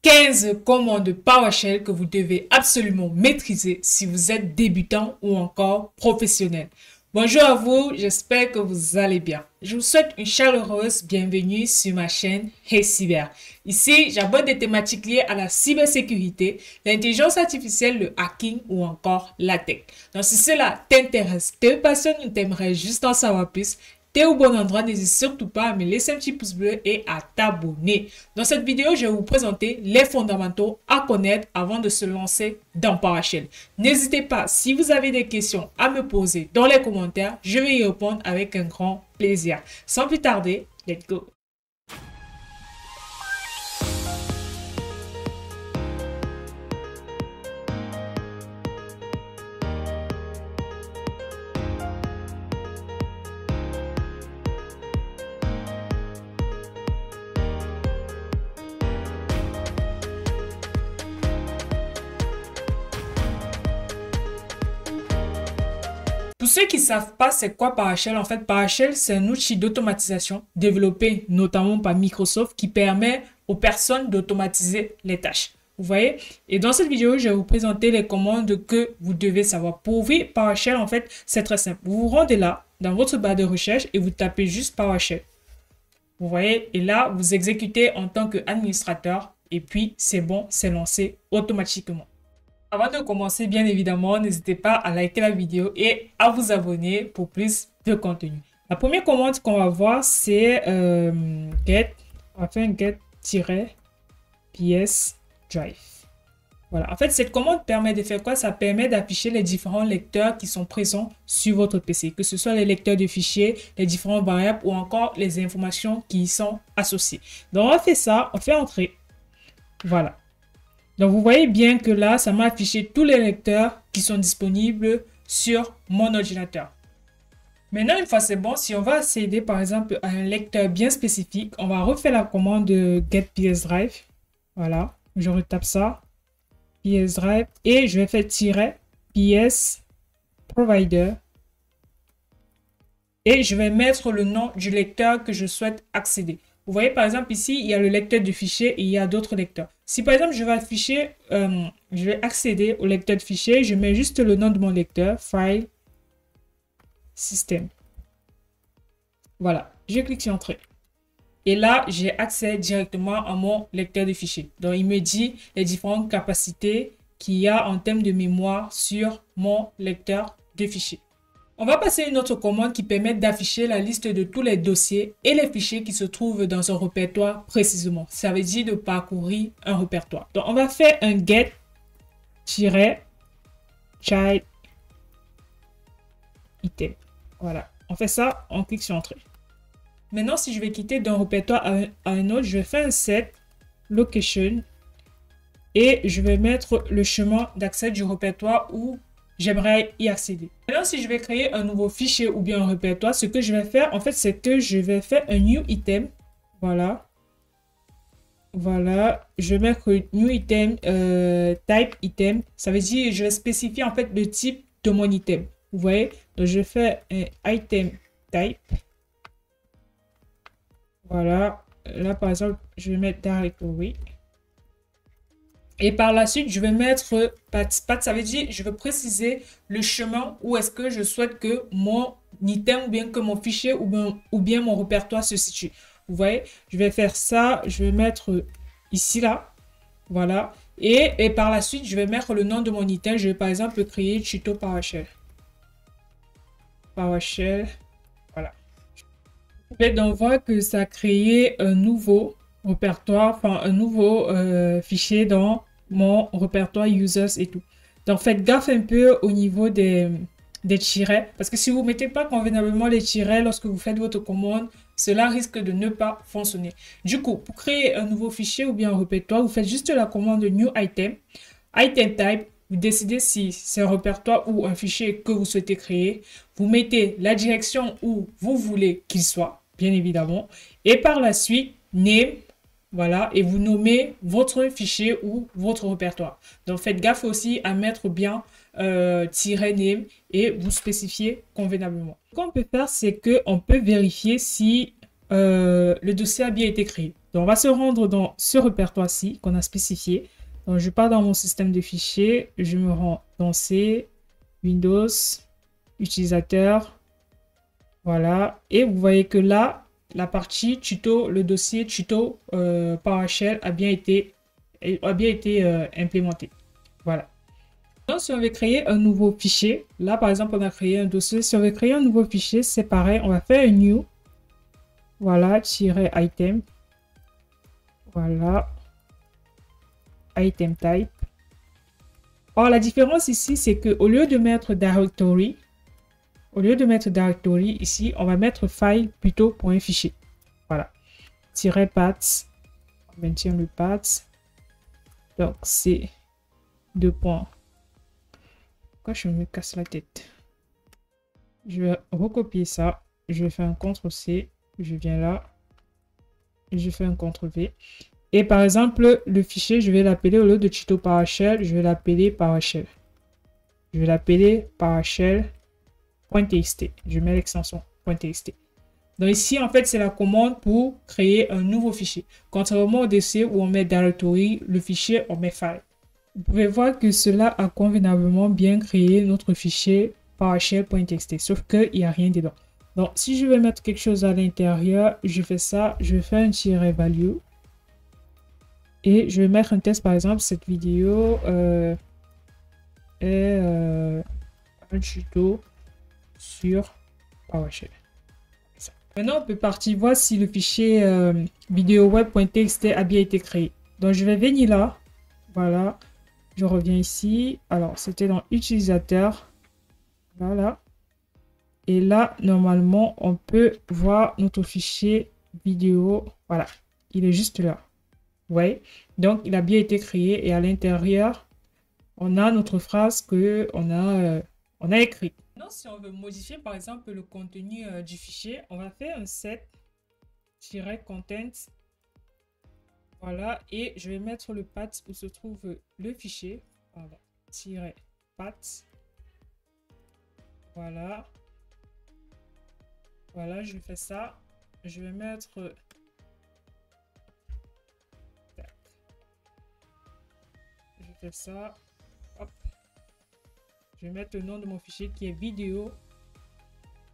15 commandes PowerShell que vous devez absolument maîtriser si vous êtes débutant ou encore professionnel. Bonjour à vous, j'espère que vous allez bien. Je vous souhaite une chaleureuse bienvenue sur ma chaîne Hey Cyber. Ici, j'aborde des thématiques liées à la cybersécurité, l'intelligence artificielle, le hacking ou encore la tech. Donc si cela t'intéresse, te passionne ou t'aimerais juste en savoir plus, t'es au bon endroit, n'hésite surtout pas à me laisser un petit pouce bleu et à t'abonner. Dans cette vidéo, je vais vous présenter les fondamentaux à connaître avant de se lancer dans PowerShell. N'hésitez pas, si vous avez des questions à me poser dans les commentaires, je vais y répondre avec un grand plaisir. Sans plus tarder, let's go! Pour ceux qui ne savent pas c'est quoi PowerShell, en fait, PowerShell, c'est un outil d'automatisation développé notamment par Microsoft qui permet aux personnes d'automatiser les tâches. Vous voyez? Et dans cette vidéo, je vais vous présenter les commandes que vous devez savoir. Pour ouvrir PowerShell, en fait, c'est très simple. Vous vous rendez là, dans votre barre de recherche et vous tapez juste PowerShell. Vous voyez? Et là, vous exécutez en tant qu'administrateur et puis c'est bon, c'est lancé automatiquement. Avant de commencer, bien évidemment, n'hésitez pas à liker la vidéo et à vous abonner pour plus de contenu. La première commande qu'on va voir, c'est get. On va faire un get-ps drive. Voilà. En fait, cette commande permet de faire quoi? Ça permet d'afficher les différents lecteurs qui sont présents sur votre PC, que ce soit les lecteurs de fichiers, les différentes variables ou encore les informations qui y sont associées. Donc, on fait ça, on fait entrer. Voilà. Donc, vous voyez bien que là, ça m'a affiché tous les lecteurs qui sont disponibles sur mon ordinateur. Maintenant, une fois c'est bon, si on va accéder par exemple à un lecteur bien spécifique, on va refaire la commande de get-ps-drive. Voilà, je retape ça. ps-drive et je vais faire -ps provider. Et je vais mettre le nom du lecteur que je souhaite accéder. Vous voyez, par exemple, ici, il y a le lecteur de fichiers et il y a d'autres lecteurs. Si, par exemple, je vais afficher, je vais accéder au lecteur de fichiers, je mets juste le nom de mon lecteur, File, System. Voilà, je clique sur Entrée. Et là, j'ai accès directement à mon lecteur de fichiers. Donc, il me dit les différentes capacités qu'il y a en termes de mémoire sur mon lecteur de fichiers. On va passer à une autre commande qui permet d'afficher la liste de tous les dossiers et les fichiers qui se trouvent dans un répertoire précisément. Ça veut dire de parcourir un répertoire. Donc, on va faire un get-child item. Voilà. On fait ça, on clique sur Entrée. Maintenant, si je vais quitter d'un répertoire à un autre, je fais un set location et je vais mettre le chemin d'accès du répertoire où j'aimerais y accéder. Maintenant, si je vais créer un nouveau fichier ou bien un répertoire, ce que je vais faire, en fait, c'est que je vais faire un new item. Voilà. Voilà. Je vais mettre new item, type item. Ça veut dire, je vais spécifier en fait le type de mon item. Vous voyez? Donc, je fais un item type. Voilà. Là, par exemple, je vais mettre directory. Et par la suite, je vais mettre path. Ça veut dire, je vais préciser le chemin où est-ce que je souhaite que mon item ou bien que mon fichier ou bien mon répertoire se situe. Vous voyez, je vais faire ça. Je vais mettre ici, là. Voilà. Et par la suite, je vais mettre le nom de mon item. Je vais par exemple créer tuto PowerShell. PowerShell. Voilà. Donc, on voit que ça a créé un nouveau répertoire, enfin un nouveau fichier dans mon répertoire users et tout. Donc faites gaffe un peu au niveau des tirets, parce que si vous ne mettez pas convenablement les tirets lorsque vous faites votre commande, cela risque de ne pas fonctionner. Du coup, pour créer un nouveau fichier ou bien un répertoire, vous faites juste la commande new item, item type, vous décidez si c'est un répertoire ou un fichier que vous souhaitez créer, vous mettez la direction où vous voulez qu'il soit, bien évidemment, et par la suite, name. Voilà, et vous nommez votre fichier ou votre répertoire. Donc, faites gaffe aussi à mettre bien -name et vous spécifiez convenablement. Ce qu'on peut faire, c'est qu'on peut vérifier si le dossier a bien été créé. Donc, on va se rendre dans ce répertoire-ci qu'on a spécifié. Donc, je pars dans mon système de fichiers. Je me rends dans C, Windows, utilisateur. Voilà. Et vous voyez que là, la partie tuto, le dossier tuto PowerShell a bien été implémenté. Voilà. Donc, si on veut créer un nouveau fichier, là, par exemple, on a créé un dossier. Si on veut créer un nouveau fichier, c'est pareil. On va faire un new. Voilà, -item. Voilà. Item type. Or, la différence ici, c'est que au lieu de mettre directory, ici, on va mettre file plutôt pour un fichier. Voilà. -path. On maintient le path. Donc, c'est 2 points. Pourquoi je me casse la tête? Je vais recopier ça. Je vais faire un CTRL-C. Je viens là. Et je fais un CTRL-V. Et par exemple, le fichier, je vais l'appeler au lieu de tuto PowerShell, je vais l'appeler PowerShell. Je vais l'appeler PowerShell.txt. Je mets l'extension .txt. Donc ici, en fait, c'est la commande pour créer un nouveau fichier. Contrairement au dossier où on met directory, le fichier, on met file. Vous pouvez voir que cela a convenablement bien créé notre fichier PowerShell.txt, sauf qu'il n'y a rien dedans. Donc, si je veux mettre quelque chose à l'intérieur, je fais ça, je vais faire un -value. Et je vais mettre un test, par exemple, cette vidéo est un tuto sur PowerShell. Maintenant, on peut partir voir si le fichier vidéo-web.txt a bien été créé. Donc, je vais venir là. Voilà. Je reviens ici. Alors, c'était dans utilisateur. Voilà. Et là, normalement, on peut voir notre fichier vidéo. Voilà. Il est juste là. Ouais. Donc, il a bien été créé. Et à l'intérieur, on a notre phrase qu'on a écrite. Maintenant, si on veut modifier, par exemple, le contenu du fichier, on va faire un set-content. Voilà. Et je vais mettre le path où se trouve le fichier. Voilà. -path. Voilà. Voilà, je fais ça. Je vais mettre... Je fais ça. Hop. Je vais mettre le nom de mon fichier qui est vidéo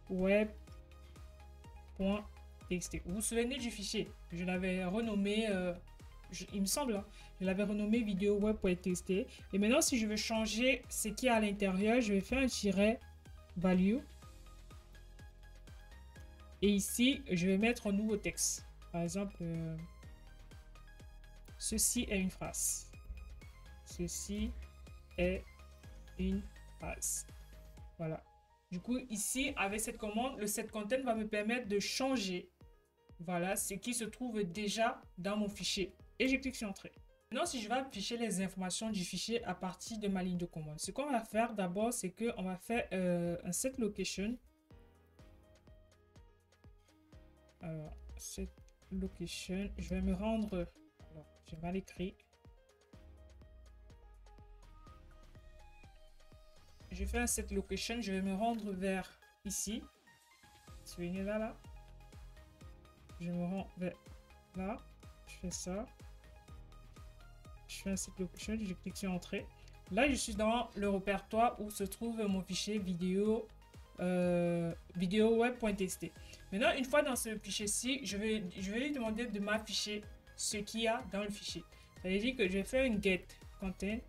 web.txt. Vous vous souvenez du fichier? Je l'avais renommé, il me semble, hein, je l'avais renommé vidéo web.txt. Et maintenant, si je veux changer ce qui est à l'intérieur, je vais faire un -value. Et ici, je vais mettre un nouveau texte. Par exemple, ceci est une phrase. Ceci est une phrase. Voilà. Du coup, ici, avec cette commande, le setContent va me permettre de changer, voilà, ce qui se trouve déjà dans mon fichier. Et je clique sur Entrée. Maintenant, si je vais afficher les informations du fichier à partir de ma ligne de commande, ce qu'on va faire d'abord, c'est qu'on va faire un setLocation. Alors, setLocation, je vais me rendre... Alors, j'ai mal écrit. Je fais un setLocation, je vais me rendre vers ici. Souvenez là. Je me rends vers là. Je fais ça. Je fais un setLocation, je clique sur Entrée. Là, je suis dans le répertoire où se trouve mon fichier vidéo web.txt. Maintenant, une fois dans ce fichier-ci, je vais lui demander de m'afficher ce qu'il y a dans le fichier. Ça veut dire que je vais faire une get content.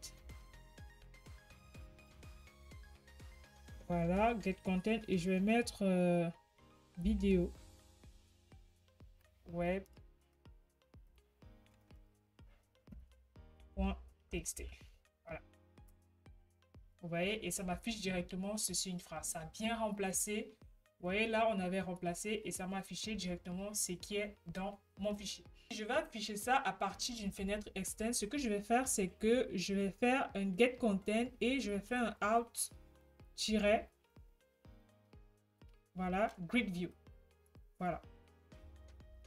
Voilà, get content, et je vais mettre vidéo web.txt. Voilà. Vous voyez, et ça m'affiche directement ceci, une phrase. Ça a bien remplacé. Vous voyez, là, on avait remplacé et ça m'a affiché directement ce qui est dans mon fichier. Je vais afficher ça à partir d'une fenêtre externe. Ce que je vais faire, c'est que je vais faire un get content et je vais faire un out voilà, grid view. Voilà.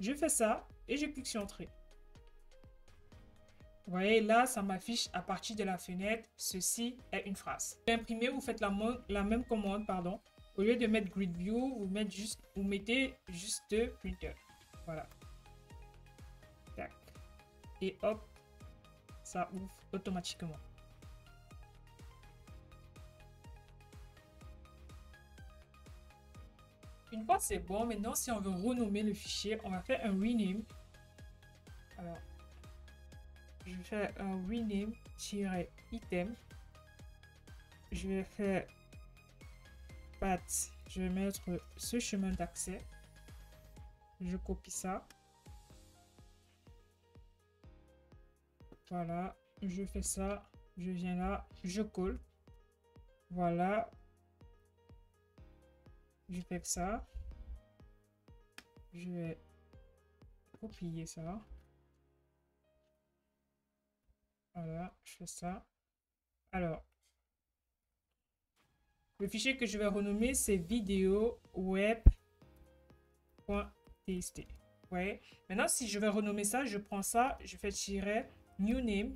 Je fais ça et je clique sur Entrée. Vous voyez, là, ça m'affiche à partir de la fenêtre, ceci est une phrase. Pour imprimer, vous faites la même commande, pardon. Au lieu de mettre grid view, vous mettez juste printer. Voilà. Tac. Et hop, ça ouvre automatiquement. Une fois c'est bon, maintenant si on veut renommer le fichier, on va faire un rename. Alors, je vais faire un rename-item. Je vais faire path. Je vais mettre ce chemin d'accès. Je copie ça. Voilà, je fais ça. Je viens là, je colle. Voilà. Je fais ça. Je vais copier ça. Voilà, je fais ça. Alors, le fichier que je vais renommer, c'est vidéo web.txt. Ouais. Maintenant, si je vais renommer ça, je prends ça, je fais tirer new name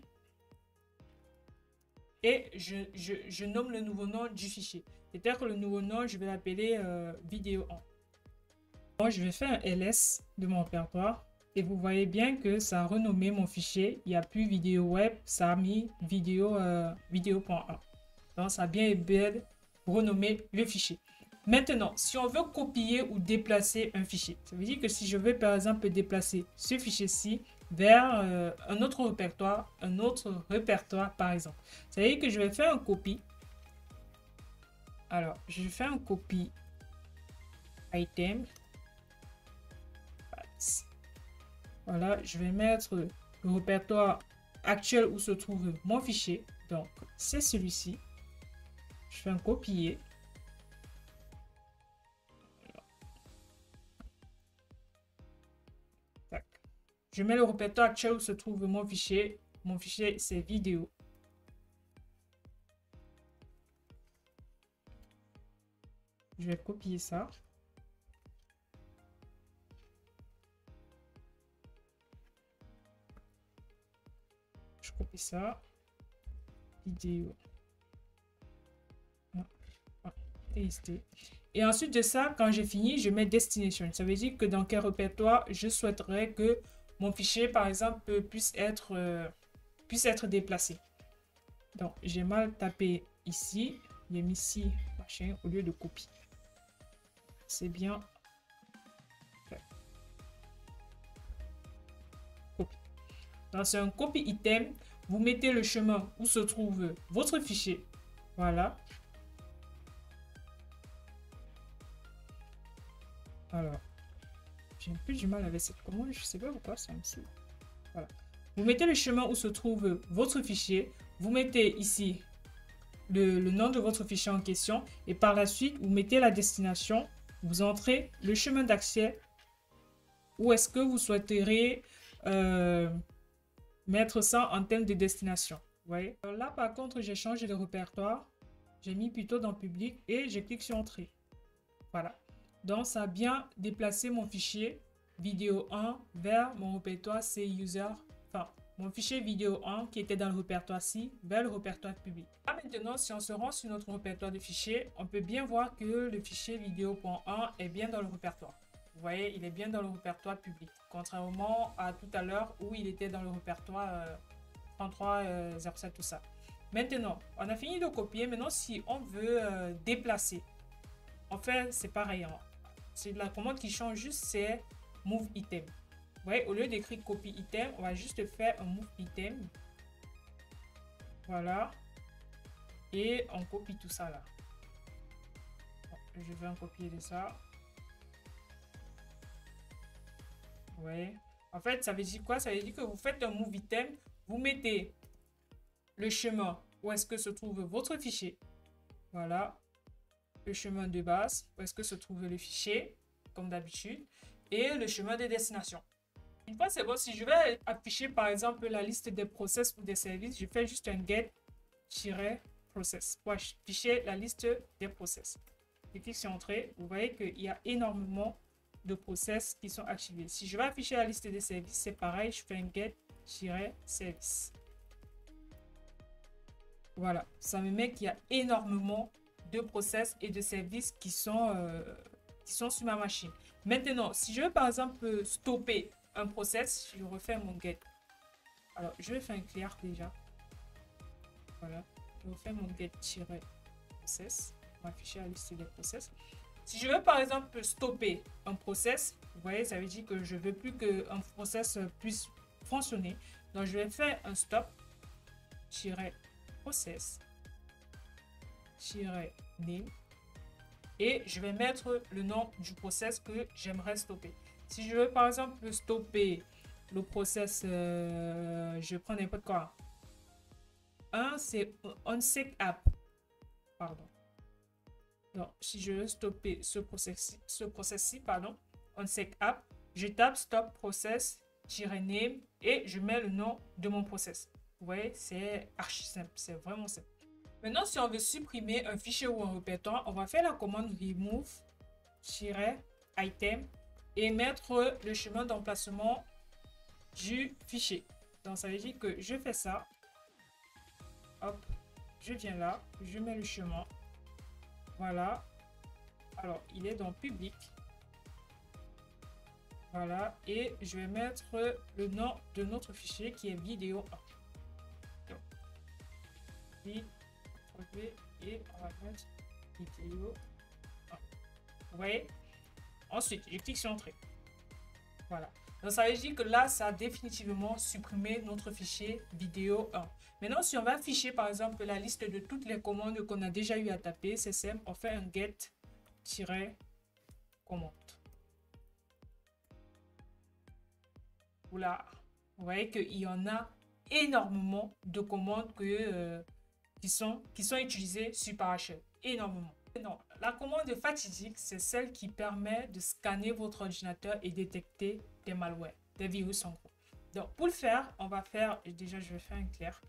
et je nomme le nouveau nom du fichier. C'est-à-dire que le nouveau nom, je vais l'appeler vidéo 1. Bon, je vais faire un ls de mon répertoire et vous voyez bien que ça a renommé mon fichier. Il n'y a plus vidéo web, ça a mis vidéo.1. Donc, ça a bien et bien renommé le fichier. Maintenant, si on veut copier ou déplacer un fichier, ça veut dire que si je veux par exemple déplacer ce fichier-ci vers un autre répertoire par exemple, ça veut dire que je vais faire un copie. Alors, je vais faire un copie item. Voilà, je vais mettre le répertoire actuel où se trouve mon fichier. Donc, c'est celui-ci. Je fais un copier. Tac. Je mets le répertoire actuel où se trouve mon fichier. Mon fichier, c'est vidéo. Je vais copier ça. Je copie ça. Vidéo. TST. Et ensuite de ça, quand j'ai fini, je mets destination. Ça veut dire que dans quel répertoire je souhaiterais que mon fichier, par exemple, puisse être déplacé. Donc, j'ai mal tapé ici. J'ai mis ici, machin, au lieu de copie. C'est bien. Copie. Donc, c'est un copy item. Vous mettez le chemin où se trouve votre fichier. Voilà. Alors, j'ai un peu du mal avec cette commande. Je ne sais pas pourquoi ça me saoule. Voilà. Vous mettez le chemin où se trouve votre fichier. Vous mettez ici le nom de votre fichier en question. Et par la suite, vous mettez la destination. Vous entrez le chemin d'accès. Où est-ce que vous souhaiterez mettre ça en termes de destination. Vous voyez? Alors là, par contre, j'ai changé de répertoire. J'ai mis plutôt dans public et je clique sur entrée. Voilà. Donc, ça a bien déplacé mon fichier vidéo 1 vers mon répertoire C user. Enfin, mon fichier vidéo 1 qui était dans le répertoire C vers le répertoire public. Là, maintenant, si on se rend sur notre répertoire de fichiers, on peut bien voir que le fichier vidéo.1 est bien dans le répertoire. Vous voyez, il est bien dans le répertoire public. Contrairement à tout à l'heure où il était dans le répertoire 3307, tout ça. Maintenant, on a fini de copier. Maintenant, si on veut déplacer, en fait, c'est pareil. Hein. C'est la commande qui change juste, c'est move item. Vous voyez, au lieu d'écrire copy item, on va juste faire un move item. Voilà. Et on copie tout ça là. Bon, je vais en copier de ça. Vous voyez. En fait, ça veut dire quoi? Ça veut dire que vous faites un move item. Vous mettez le chemin où est-ce que se trouve votre fichier. Voilà. Le chemin de base, où est-ce que se trouve le fichier, comme d'habitude, et le chemin de destination. Une fois c'est bon, si je vais afficher par exemple la liste des process ou des services, je fais juste un get-process pour afficher la liste des process. Je clique sur entrée, vous voyez qu'il y a énormément de process qui sont activés. Si je vais afficher la liste des services, c'est pareil, je fais un get-service. Voilà, ça me met qu'il y a énormément de process et de services qui sont qui sont sur ma machine. Maintenant, si je veux par exemple stopper un process, je refais mon get. Alors, je vais faire un clear déjà. Voilà. Je refais mon get-process. On va afficher la liste des process. Si je veux par exemple stopper un process, vous voyez, ça veut dire que je veux plus qu'un process puisse fonctionner. Donc, je vais faire un stop-process name et je vais mettre le nom du process que j'aimerais stopper. Si je veux par exemple stopper le process, je prends n'importe quoi. Un, c'est onSecApp. Pardon. Donc, si je veux stopper ce process-ci, pardon, onSecApp, je tape stop process-name et je mets le nom de mon process. Vous voyez, c'est archi simple, c'est vraiment simple. Maintenant, si on veut supprimer un fichier ou un répertoire, on va faire la commande remove-item et mettre le chemin d'emplacement du fichier. Donc, ça veut dire que je fais ça. Hop, je viens là, je mets le chemin. Voilà. Alors, il est dans public. Voilà. Et je vais mettre le nom de notre fichier qui est vidéo 1. Et on va mettre vidéo 1. Vous voyez? Ensuite, je clique sur Entrée. Voilà. Donc, ça veut dire que là, ça a définitivement supprimé notre fichier vidéo 1. Maintenant, si on va afficher, par exemple, la liste de toutes les commandes qu'on a déjà eu à taper, c'est simple. On fait un get-commande. Oula. Vous voyez qu'il y en a énormément de commandes qui sont utilisées sur PowerShell. Énormément. Non, la commande fatidique, c'est celle qui permet de scanner votre ordinateur et détecter des malwares, des virus en gros. Donc, pour le faire, on va faire, déjà, je vais faire un clair.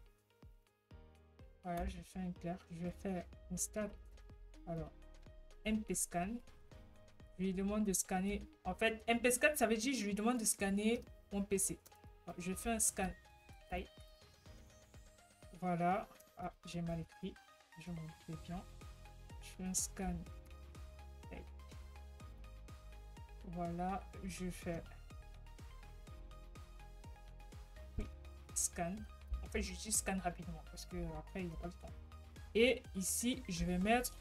Voilà, je vais faire un clair. Je vais faire un stat. Alors, mpscan. Je lui demande de scanner. En fait, mpscan, ça veut dire que je lui demande de scanner mon PC. Alors, je fais un scan type. Voilà. Ah, j'ai mal écrit. Je m'en fais bien. Je fais un scan. Voilà, je fais scan. En fait, j'utilise scan rapidement parce que après il n'y a pas le temps. Et ici, je vais mettre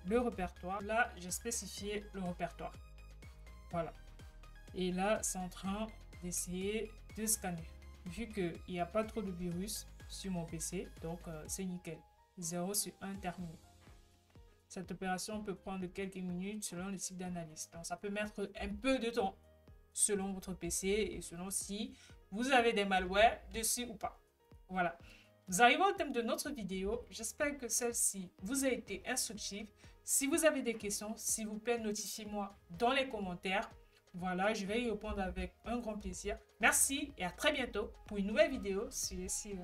le répertoire. Là, j'ai spécifié le répertoire. Voilà. Et là, c'est en train d'essayer de scanner. Vu qu'il n'y a pas trop de virus sur mon PC, donc c'est nickel. 0 sur 1 terminé. Cette opération peut prendre quelques minutes selon le type d'analyse. Donc, ça peut mettre un peu de temps selon votre PC et selon si vous avez des malwares dessus ou pas. Voilà. Nous arrivons au thème de notre vidéo. J'espère que celle-ci vous a été instructive. Si vous avez des questions, s'il vous plaît, notifiez-moi dans les commentaires. Voilà, je vais y répondre avec un grand plaisir. Merci et à très bientôt pour une nouvelle vidéo sur SEO.